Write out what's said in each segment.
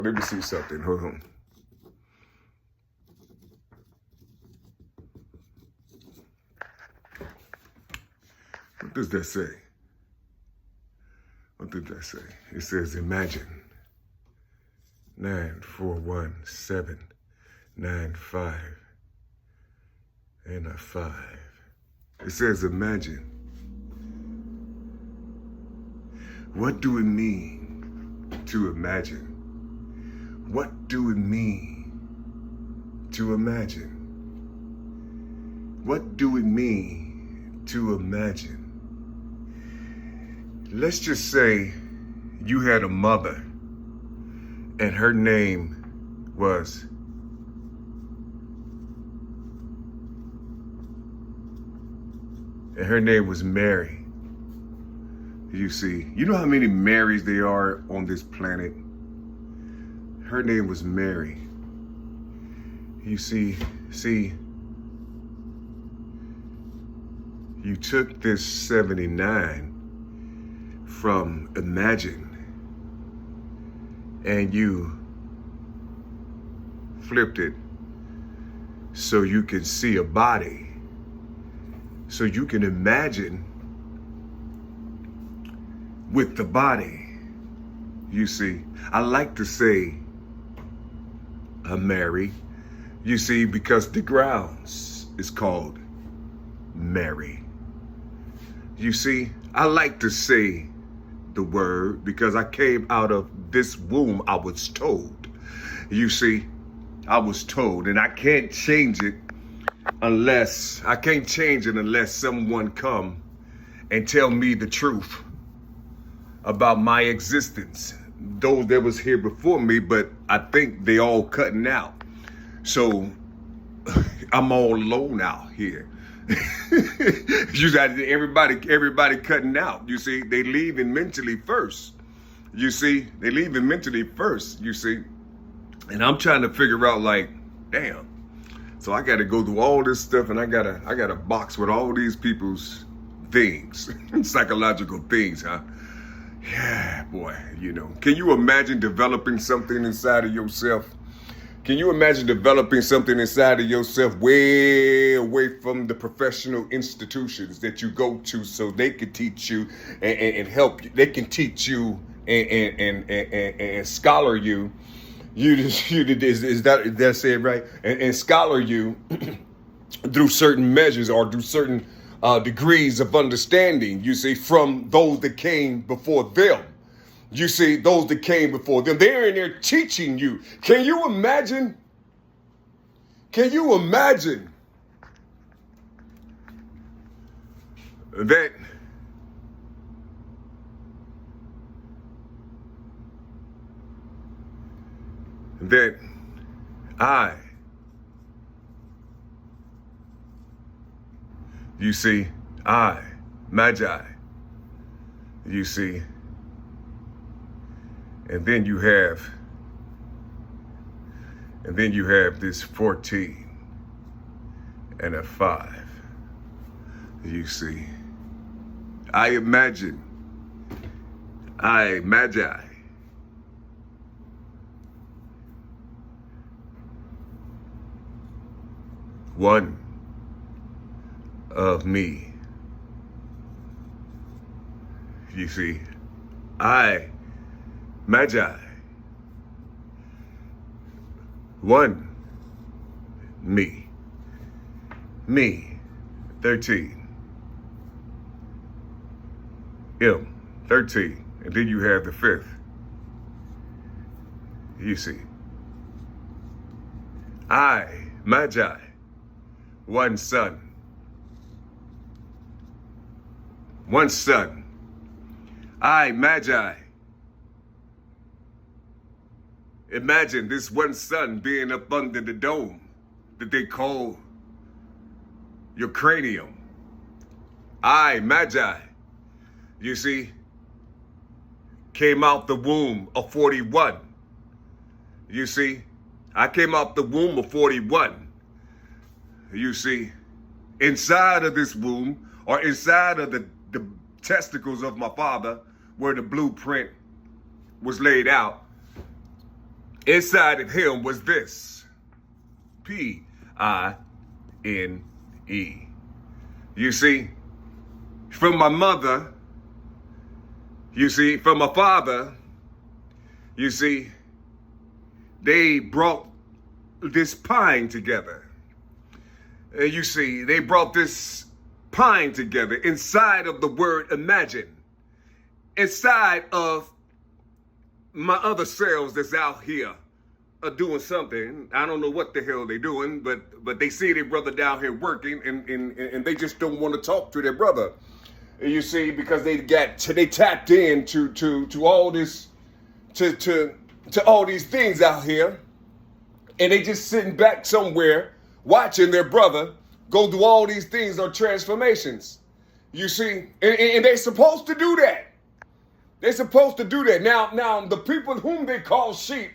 Let me see something. Hold on. What does that say? What did that say? It says imagine. 94175 and a 5. It says imagine. What do it mean to imagine? What do it mean to imagine? What do it mean to imagine? Let's just say you had a mother and her name was Mary. You see, you know how many Marys there are on this planet? Her name was Mary. You see, you took this 79 from imagine and you flipped it so you can see a body, so you can imagine with the body. You see, I like to say Mary, you see, because the grounds is called Mary. You see, I like to say the word because I came out of this womb, I was told. You see, I was told, and I can't change it unless someone come and tell me the truth about my existence. Those that was here before me, but I think they all cutting out. So I'm all alone out here. You got everybody cutting out. You see, they leaving mentally first. You see, they leaving mentally first. You see, and I'm trying to figure out, like, damn. So I got to go through all this stuff, and I got a box with all these people's things, psychological things, huh? Yeah, boy. You know, can you imagine developing something inside of yourself? Can you imagine developing something inside of yourself way away from the professional institutions that you go to so they can teach you and help you? They can teach you and scholar you. Is that said right? And scholar you through certain measures or through certain degrees of understanding, you see, from those that came before them. You see, those that came before them, they're in there teaching you. Can you imagine? Can you imagine that you see, I-Ma-G, you see, and then you have this 14 and a 5. You see, I imagine, I-Ma-G, one of me. You see, I-Ma-G, one me, 13, M, 13, and then you have the 5th. You see, I-Ma-G, one son. One son. I-Ma-G. Imagine this one son being up under the dome that they call your cranium. I-Ma-G. You see, came out the womb of 41. You see, I came out the womb of 41. You see, inside of this womb or inside of the testicles of my father where the blueprint was laid out, Inside of him was this, P-I-N-E. You see, from my mother, you see, from my father, you see, they brought this pine together. You see, they brought this pine together inside of the word imagine. Inside of my other cells that's out here are doing something. I don't know what the hell they're doing, but they see their brother down here working, and they just don't want to talk to their brother. You see, because they tapped in to all this, to all these things out here, and they just sitting back somewhere watching their brother go through all these things or transformations. You see, and they're supposed to do that. They're supposed to do that. Now, the people whom they call sheep,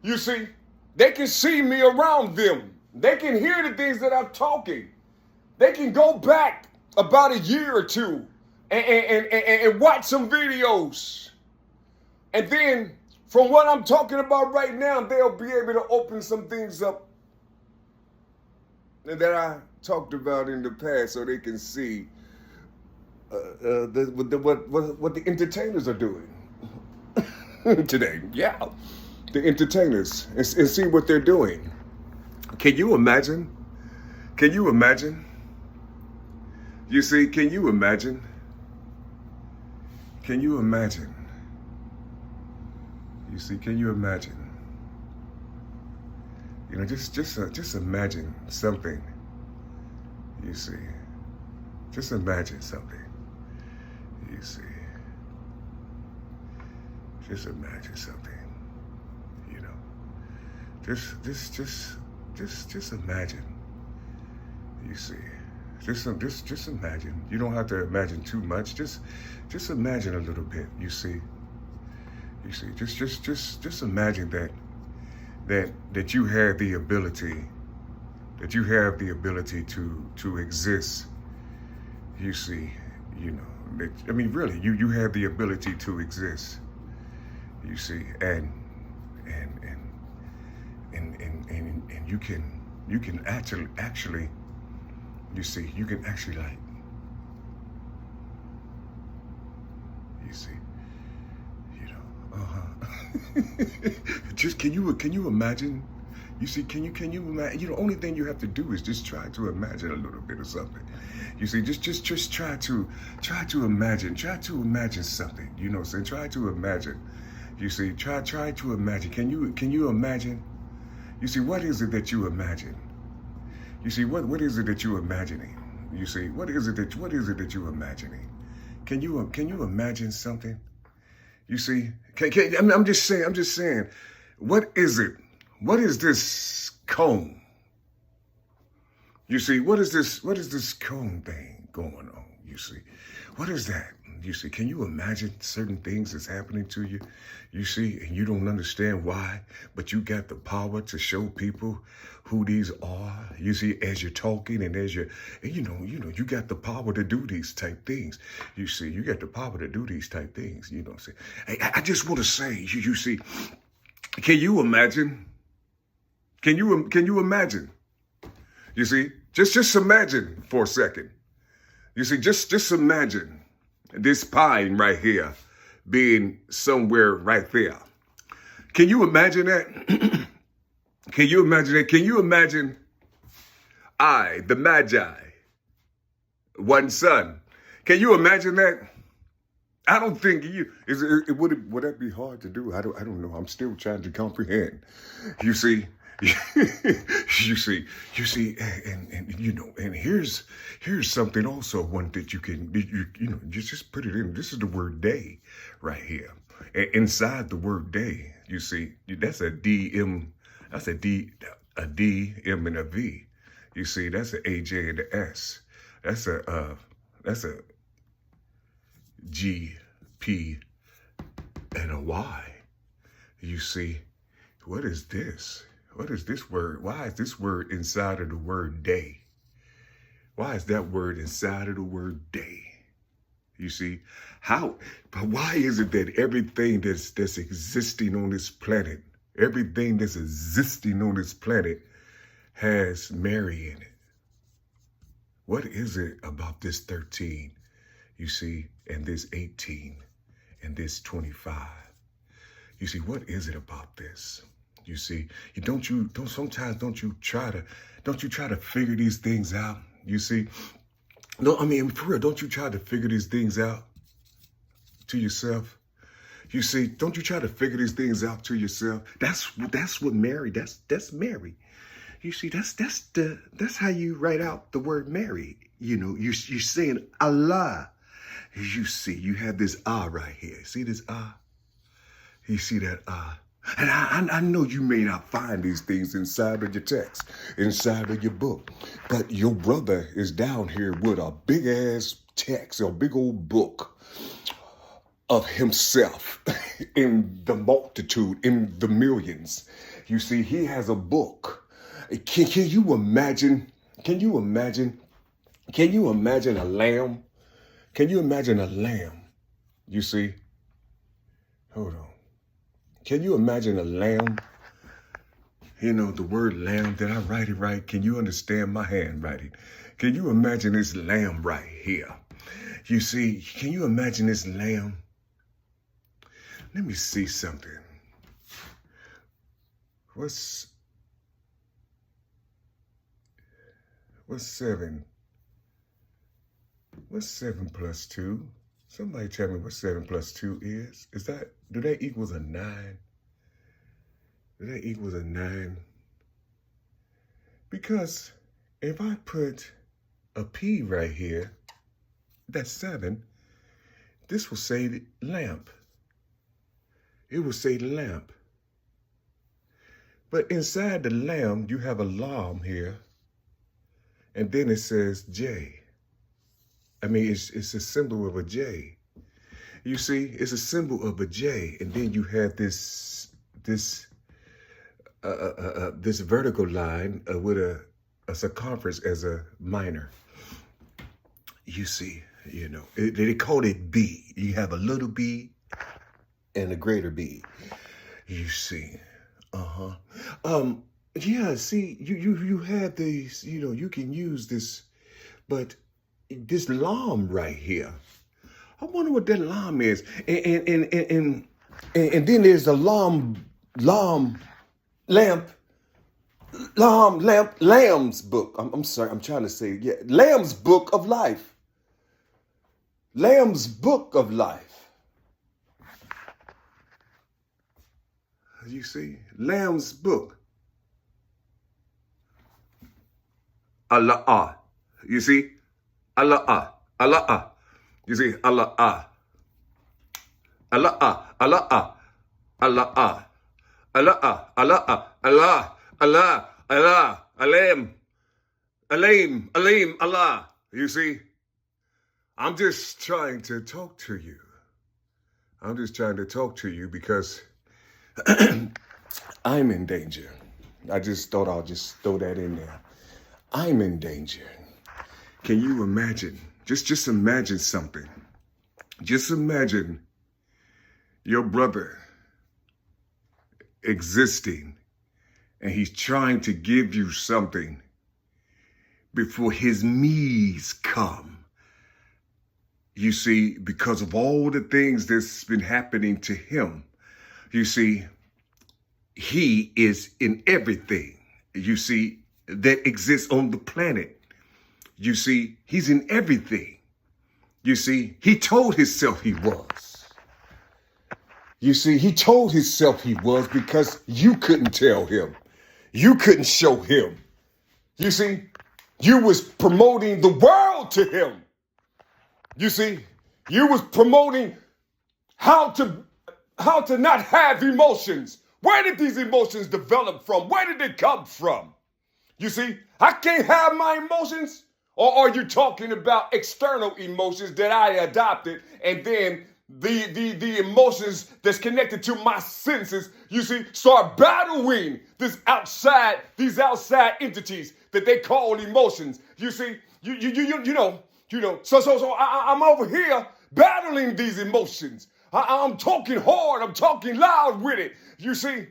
you see, they can see me around them. They can hear the things that I'm talking. They can go back about a year or two and watch some videos. And then, from what I'm talking about right now, they'll be able to open some things up that I talked about in the past, so they can see what the entertainers are doing today. Yeah, the entertainers, and see what they're doing. Can you imagine? Can you imagine? You see, can you imagine? Can you imagine? You see, can you imagine? You know, just imagine something. You see, just imagine something. You see, just imagine something. You know, just imagine. You see, just imagine. You don't have to imagine too much. Just imagine a little bit. You see, just imagine that you have the ability. That you have the ability to exist. You see, you know, I mean, really, you have the ability to exist. You see, and you can actually, you see, you can actually, like, you see, you know, just can you imagine? You see, can you imagine? You know, only thing you have to do is just try to imagine a little bit of something. You see, just try to imagine something. You know what I'm saying? Try to imagine. You see, try to imagine. Can you imagine? You see, what is it that you imagine? You see, what is it that you're imagining? You see, what is it that you're imagining? Can you imagine something? You see, I'm just saying, what is it? What is this cone? You see, what is this cone thing going on? You see, what is that? You see, can you imagine certain things that's happening to you? You see, and you don't understand why, but you got the power to show people who these are. You see, as you're talking and as you got the power to do these type things. You see, you got the power to do these type things. You know what I'm saying? Hey, I just want to say, you see, can you imagine? Can you imagine? You see, just imagine for a second. You see, just imagine this pine right here being somewhere right there. Can you imagine that? Can you imagine that? Can you imagine I, the Magi, one son? Can you imagine that? I don't think would that be hard to do? I don't know. I'm still trying to comprehend. You see, you see, and you know, and here's something also, one that you can, you know, just put it in. This is the word day right here. And inside the word day, you see, that's a D-M, that's a D, M, and a V. You see, that's an AJ and the S. That's a G, P, and a Y. You see, what is this? What is this word? Why is this word inside of the word day? Why is that word inside of the word day? You see, but why is it that everything that's existing on this planet Everything that's existing on this planet has Mary in it. What is it about this 13, you see, and this 18, and this 25? You see, what is it about this? You see, don't you try to figure these things out? You see, no, I mean, for real, don't you try to figure these things out to yourself? You see, don't you try to figure these things out to yourself? That's what Mary, that's Mary. You see, that's how you write out the word Mary. You know, you're saying Allah. You see, you have this ah right here. See this ah? You see that ah? And I know you may not find these things inside of your text, inside of your book, but your brother is down here with a big ass text, a big old book of himself in the multitude, in the millions. You see, he has a book. Can you imagine? Can you imagine a lamb? Can you imagine a lamb? You see, hold on. Can you imagine a lamb? You know, the word lamb, did I write it right? Can you understand my handwriting? Can you imagine this lamb right here? You see, can you imagine this lamb? Let me see something. What's 7? What's 7 plus 2? Somebody tell me what 7 plus 2 is. Do that equals a 9? Do that equals a 9? Because if I put a P right here, that's 7, this will say lamp. It will say lamp. But inside the lamp, you have a lam here, and then it says J. I mean, it's a symbol of a J. You see, it's a symbol of a J, and then you have this vertical line with a circumference as a minor. You see, you know, they call it B. You have a little b and a greater B. You see, yeah. See, you have these. You know, you can use this, but this lam right here. I wonder what that lam is. And then there's the Lamb's book. I'm sorry, I'm trying to say, yeah, Lamb's book of life. Lamb's book of life. You see, Lamb's book. Allah. You see? Allah. You see, Allah. Allah. Allah. Allah. Alim, Allah. You see, I'm just trying to talk to you. I'm just trying to talk to you because I'm in danger. I just thought I'll just throw that in there. I'm in danger. Can you imagine? Just imagine something. Just imagine your brother existing and he's trying to give you something before his me's come. You see, because of all the things that's been happening to him, you see, he is in everything, you see, that exists on the planet. You see, he's in everything. You see, he told himself he was. You see, he told himself he was because you couldn't tell him. You couldn't show him. You see, you was promoting the world to him. You see, you was promoting how to not have emotions. Where did these emotions develop from? Where did they come from? You see, I can't have my emotions. Or are you talking about external emotions that I adopted and then the emotions that's connected to my senses, you see, start battling these outside entities that they call emotions. You see, you know. So I'm over here battling these emotions. I'm talking hard. I'm talking loud with it. You see,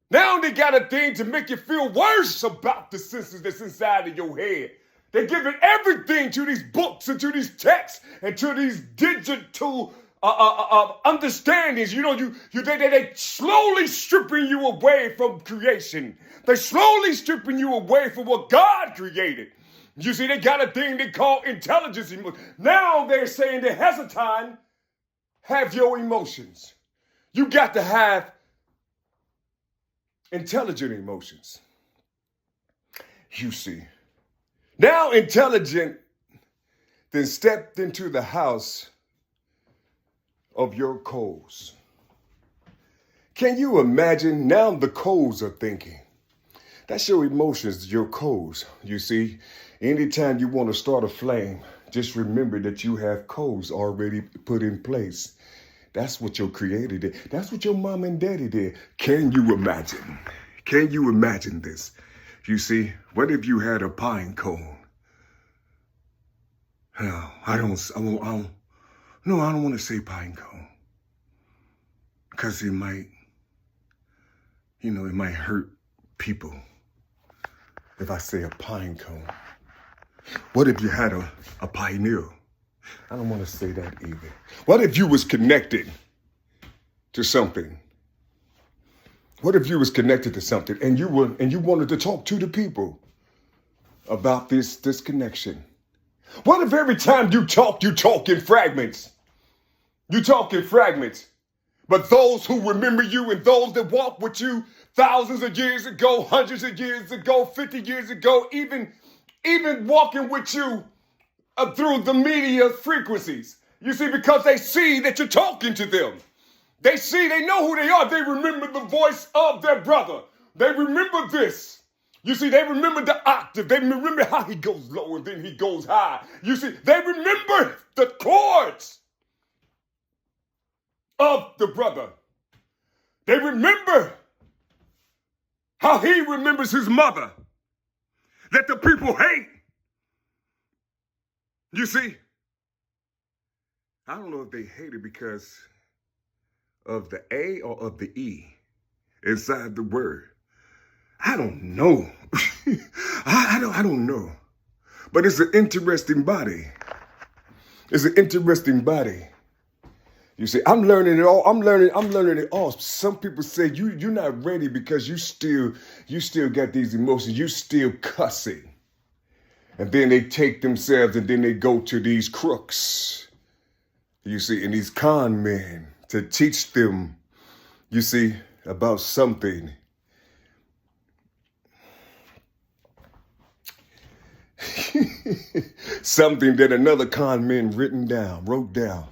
Now they got a thing to make you feel worse about the senses that's inside of your head. They're giving everything to these books and to these texts and to these digital understandings. You know, they slowly stripping you away from creation. They're slowly stripping you away from what God created. You see, they got a thing they call intelligence. Now they're saying that Hezekiah, have your emotions. You got to have intelligent emotions. You see. Now intelligent then stepped into the house of your coals. Can you imagine? Now the coals are thinking. That's your emotions, your coals. You see, anytime you want to start a flame, just remember that you have coals already put in place. That's what your creator did. That's what your mom and daddy did. Can you imagine? Can you imagine this? You see, what if you had a pine cone? No, I don't want to say pine cone. Because it might hurt people if I say a pine cone. What if you had a pioneer? I don't want to say that either. What if you was connected to something? What if you was connected to something and you wanted to talk to the people about this connection? What if every time you talk in fragments? You talk in fragments. But those who remember you and those that walked with you thousands of years ago, hundreds of years ago, 50 years ago, even walking with you through the media frequencies. You see, because they see that you're talking to them. They know who they are. They remember the voice of their brother. They remember this. You see, they remember the octave. They remember how he goes low and then he goes high. You see, they remember the chords of the brother. They remember how he remembers his mother that the people hate. You see, I don't know if they hate it because of the A or of the E inside the word. I don't know. I don't know. But it's an interesting body. It's an interesting body. You see, I'm learning it all. I'm learning it all. Some people say you're not ready because you still got these emotions. You still cussing. And then they take themselves and then they go to these crooks. You see, and these con men to teach them, you see, about something. Something that another con man wrote down.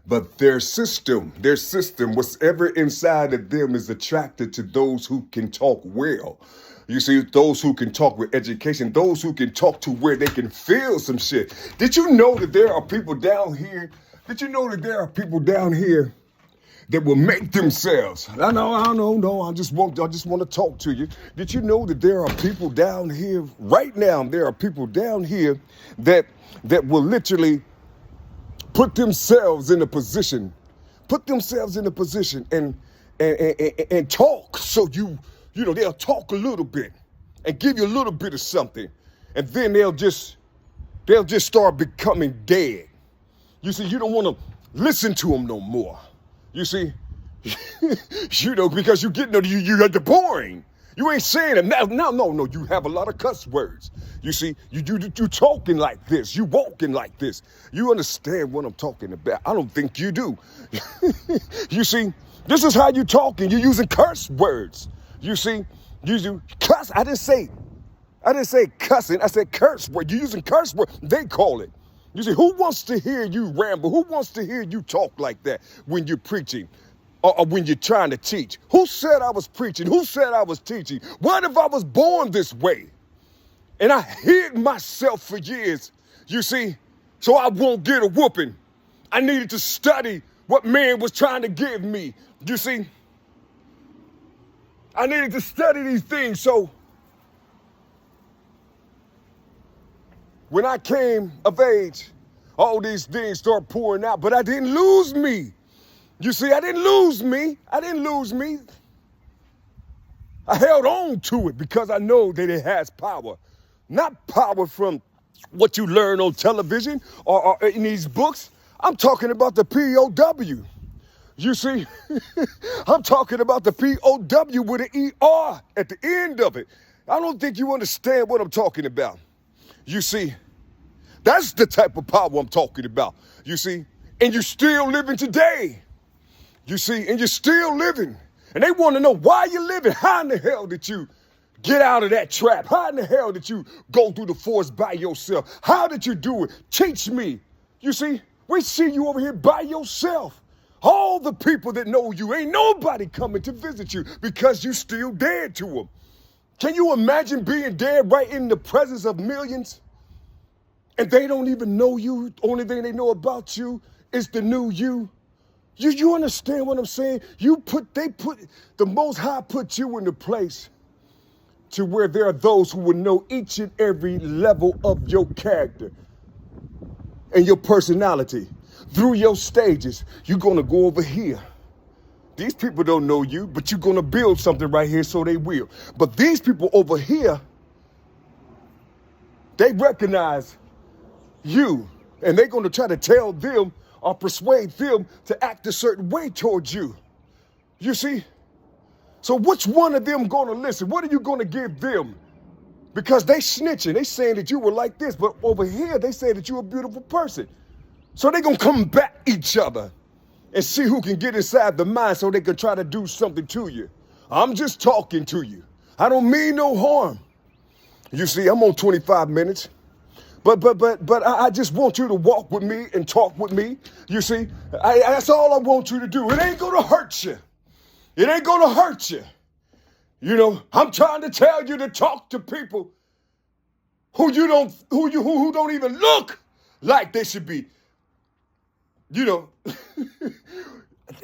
But their system, whatever inside of them is attracted to those who can talk well. You see, those who can talk with education, those who can talk to where they can feel some shit. Did you know that there are people down here? Did you know that there are people down here that will make themselves? I just want to talk to you. Did you know that there are people down here right now? There are people down here that will literally put themselves in a position and talk. So they'll talk a little bit and give you a little bit of something, and then they'll just start becoming dead. You see, you don't want to listen to them no more. You see, because you get you're boring. You ain't saying it. No. You have a lot of cuss words. You see, you talking like this. You walking like this. You understand what I'm talking about. I don't think you do. You see, this is how you talking. You're using curse words. You see, you cuss. I didn't say cussing. I said curse word. You're using curse word. They call it. You see, who wants to hear you ramble? Who wants to hear you talk like that when you're preaching? Or when you're trying to teach? Who said I was preaching? Who said I was teaching? What if I was born this way? And I hid myself for years, you see, so I won't get a whooping. I needed to study what man was trying to give me, you see. I needed to study these things, so when I came of age, all these things started pouring out, but I didn't lose me. You see, I didn't lose me. I held on to it because I know that it has power. Not power from what you learn on television or in these books. I'm talking about the POW. You see, I'm talking about the POW with an ER at the end of it. I don't think you understand what I'm talking about. You see, that's the type of power I'm talking about. You see, and you're still living today. You see, and you're still living. And they want to know why you're living. How in the hell did you get out of that trap? How in the hell did you go through the forest by yourself? How did you do it? Teach me. You see, we see you over here by yourself. All the people that know you, ain't nobody coming to visit you because you still dead to them. Can you imagine being dead right in the presence of millions? And they don't even know you. Only thing they know about you is the new you. You understand what I'm saying? The Most High put you in the place to where there are those who will know each and every level of your character and your personality. Through your stages, you're gonna go over here. These people don't know you, but you're gonna build something right here, so they will. But these people over here, they recognize you, and they're gonna try to tell them or persuade them to act a certain way towards you. You see? So which one of them gonna listen? What are you gonna give them? Because they snitching, they saying that you were like this, but over here they say that you're a beautiful person. So they're gonna combat each other and see who can get inside the mind so they can try to do something to you. I'm just talking to you. I don't mean no harm. You see, I'm on 25 minutes. But I just want you to walk with me and talk with me. You see, that's all I want you to do. It ain't gonna hurt you. It ain't gonna hurt you. You know, I'm trying to tell you to talk to people who don't even look like they should be. You know,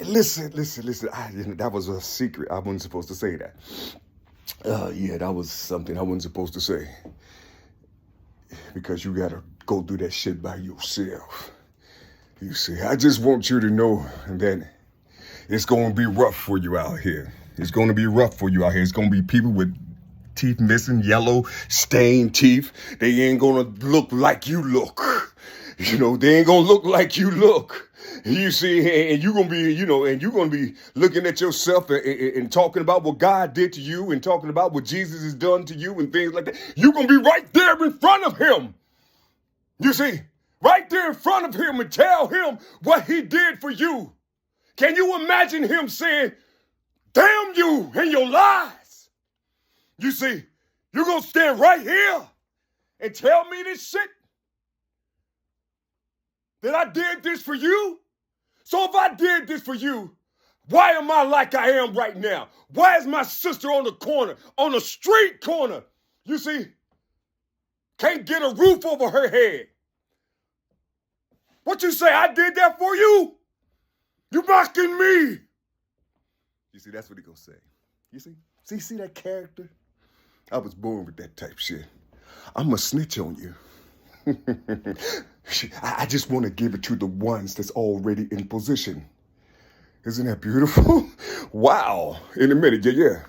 listen. That was a secret. I wasn't supposed to say that. Yeah, that was something I wasn't supposed to say. Because you gotta go through that shit by yourself. You see, I just want you to know that it's gonna be rough for you out here. It's gonna be rough for you out here. It's gonna be people with teeth missing, yellow, stained teeth. They ain't gonna look like you look. You know, they ain't gonna look like you look. You see, and you're gonna be, and you're gonna be looking at yourself and talking about what God did to you and talking about what Jesus has done to you and things like that. You're gonna be right there in front of him. You see, right there in front of him and tell him what he did for you. Can you imagine him saying, damn you and your lies? You see, you're gonna stand right here and tell me this shit? That I did this for you? So if I did this for you, why am I like I am right now? Why is my sister on the corner, on the street corner, you see, can't get a roof over her head? What you say, I did that for you? You mocking me. You see, that's what he gonna say. You see that character? I was born with that type shit. I'm a snitch on you. I just want to give it to the ones that's already in position. Isn't that beautiful? Wow. In a minute, yeah.